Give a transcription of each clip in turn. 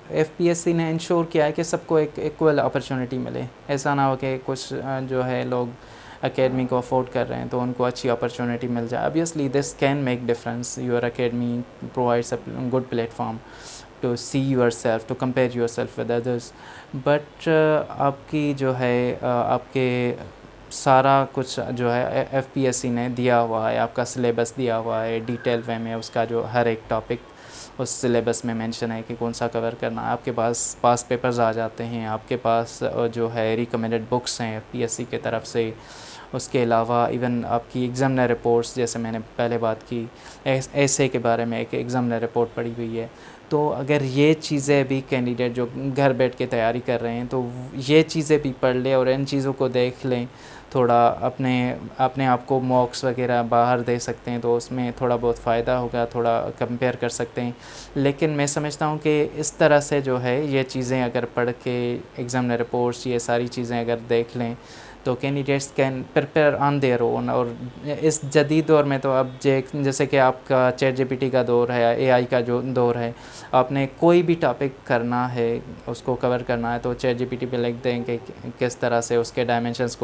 F P S C نے ensure کیا ہے کہ سب کو ایک ایکول اپرچونٹی ملے. ایسا نہ ہو کہ کچھ جو ہے لوگ اکیڈمی کو افورڈ کر رہے ہیں تو ان کو اچھی اپرچونٹی مل جائے. obviously this can make difference. Your academy provides a good platform to see yourself, to compare yourself with others. but آپ کی جو ہے آپ کے سارا کچھ جو ہے ایف پی ایس سی نے دیا ہوا ہے, آپ کا سلیبس دیا ہوا ہے ڈیٹیل وے میں, اس کا جو ہر ایک ٹاپک اس سلیبس میں مینشن ہے کہ کون سا کور کرنا ہے. آپ کے پاس پاس پیپرز آ جاتے ہیں, آپ کے پاس جو ہے ریکمینڈڈ بکس ہیں ایف پی ایس سی کی طرف سے. اس کے علاوہ ایون آپ کی ایگزامنر رپورٹس, جیسے میں نے پہلے بات کی ایسے کے بارے میں ایک ایگزامنر رپورٹ پڑی ہوئی ہے. تو اگر یہ چیزیں بھی کینڈیڈیٹ جو گھر بیٹھ کے تیاری کر رہے ہیں تو یہ چیزیں بھی پڑھ لیں اور ان چیزوں کو دیکھ لیں, تھوڑا اپنے آپ کو موکس وغیرہ باہر دے سکتے ہیں تو اس میں تھوڑا بہت فائدہ ہوگا, تھوڑا کمپیئر کر سکتے ہیں. لیکن میں سمجھتا ہوں کہ اس طرح سے جو ہے یہ چیزیں اگر پڑھ کے ایگزامنر رپورٹس یہ ساری چیزیں اگر دیکھ لیں تو candidates can prepare on their own. اور اس جدید دور میں تو اب جیسے کہ آپ کا چیٹ جی پی ٹی کا دور ہے, اے آئی کا جو دور ہے, آپ نے کوئی بھی ٹاپک کرنا ہے اس کو کور کرنا ہے تو چیٹ جی پی ٹی پہ لکھ دیں کہ کس طرح سے اس کے ڈائمینشنس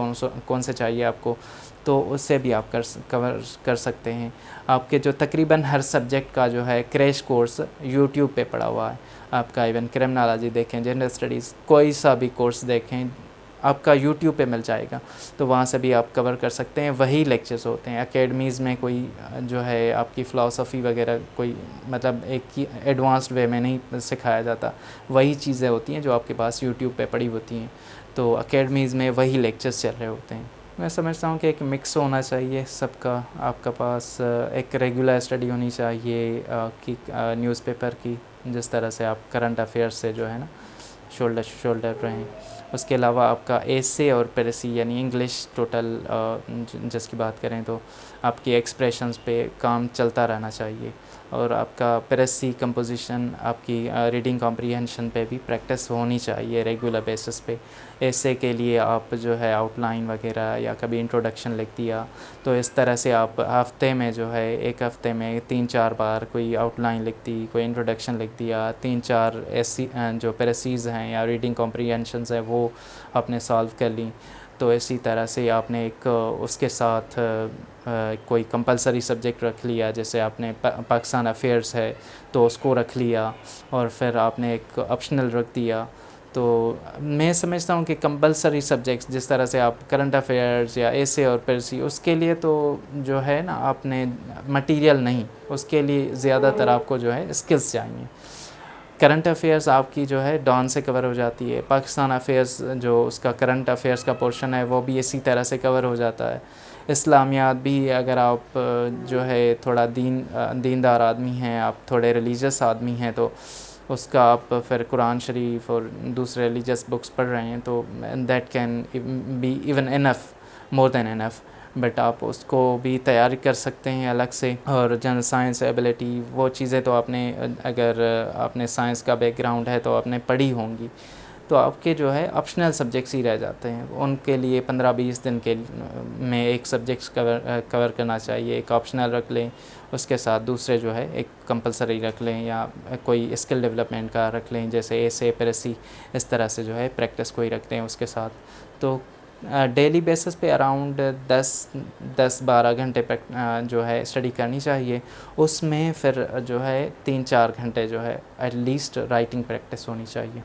کون سے چاہیے آپ کو, تو اس سے بھی آپ کور کر سکتے ہیں. آپ کے جو تقریباً ہر سبجیکٹ کا جو ہے کریش کورس یوٹیوب پہ پڑا ہوا ہے. آپ کا ایون کرمنالوجی دیکھیں, جنرل اسٹڈیز, کوئی سا بھی کورس دیکھیں آپ کا یوٹیوب پہ مل جائے گا, تو وہاں سے بھی آپ کور کر سکتے ہیں. وہی لیکچرز ہوتے ہیں اکیڈمیز میں, کوئی جو ہے آپ کی فلاسفی وغیرہ کوئی مطلب ایک ایڈوانسڈ وے میں نہیں سکھایا جاتا, وہی چیزیں ہوتی ہیں جو آپ کے پاس یوٹیوب پہ پڑی ہوتی ہیں. تو اکیڈمیز میں وہی لیکچرز چل رہے ہوتے ہیں. میں سمجھتا ہوں کہ ایک مکس ہونا چاہیے سب کا. آپ کا پاس ایک ریگولر اسٹڈی ہونی چاہیے کہ نیوز پیپر کی, جس طرح سے آپ کرنٹ افیئرس سے جو ہے نا شولڈر رہیں. اس کے علاوہ آپ کا ایسے اور پیرسی یعنی انگلش ٹوٹل جس کی بات کریں تو آپ کی ایکسپریشنز پہ کام چلتا رہنا چاہیے. اور آپ کا پیرسی کمپوزیشن, آپ کی ریڈنگ کمپریہنشن پہ بھی پریکٹس ہونی چاہیے ریگولر بیسس پہ. ایسے کے لیے آپ جو ہے آؤٹ لائن وغیرہ یا کبھی انٹروڈکشن لکھ دیا, تو اس طرح سے آپ ہفتے میں جو ہے ایک ہفتے میں 3-4 بار کوئی آؤٹ لائن لکھ دی, کوئی انٹروڈکشن لکھ دیا, 3-4 ایسی جو پیرسیز ہیں یا ریڈنگ کمپریہنشنز ہیں وہ آپ نے سالو کر لیں. تو اسی طرح سے آپ نے ایک اس کے ساتھ کوئی کمپلسری سبجیکٹ رکھ لیا, جیسے آپ نے پاکستان افیئرس ہے تو اس کو رکھ لیا, اور پھر آپ نے ایک آپشنل رکھ دیا. تو میں سمجھتا ہوں کہ کمپلسری سبجیکٹس جس طرح سے آپ کرنٹ افیئرز یا ایسے اور پیرسی, اس کے لیے تو جو ہے نا آپ نے مٹیریل نہیں, اس کے لیے زیادہ تر آپ کو جو ہے اسکلز چاہیے. کرنٹ افیئرز آپ کی جو ہے ڈان سے کور ہو جاتی ہے, پاکستان افیئرز جو اس کا کرنٹ افیئرز کا پورشن ہے وہ بھی اسی طرح سے کور ہو جاتا ہے. اسلامیات بھی اگر آپ جو ہے تھوڑا دیندار آدمی ہیں, آپ تھوڑے ریلیجس آدمی ہیں, تو اس کا آپ پھر قرآن شریف اور دوسرے ریلیجس بکس پڑھ رہے ہیں تو that can be even enough, more than enough. But آپ اس کو بھی تیاری کر سکتے ہیں الگ سے. اور جنرل سائنس ایبلٹی وہ چیزیں تو آپ نے, اگر آپ نے سائنس کا بیک گراؤنڈ ہے تو آپ نے پڑھی ہوں گی, تو آپ کے جو ہے آپشنل سبجیکٹس ہی رہ جاتے ہیں. ان کے لیے 15-20 دن کے میں ایک سبجیکٹس کور کرنا چاہیے, ایک آپشنل رکھ لیں, اس کے ساتھ دوسرے جو ہے ایک کمپلسری رکھ لیں, یا کوئی اسکل ڈیولپمنٹ کا رکھ لیں جیسے ایسے پیرسی, اس طرح سے جو ہے پریکٹس کوئی رکھتے ہیں اس کے ساتھ. تو ڈیلی بیسس پہ اراؤنڈ 10-12 گھنٹے جو ہے اسٹڈی کرنی چاہیے. اس میں پھر جو ہے 3-4 گھنٹے جو ہے ایٹ لیسٹ رائٹنگ پریکٹس ہونی چاہیے.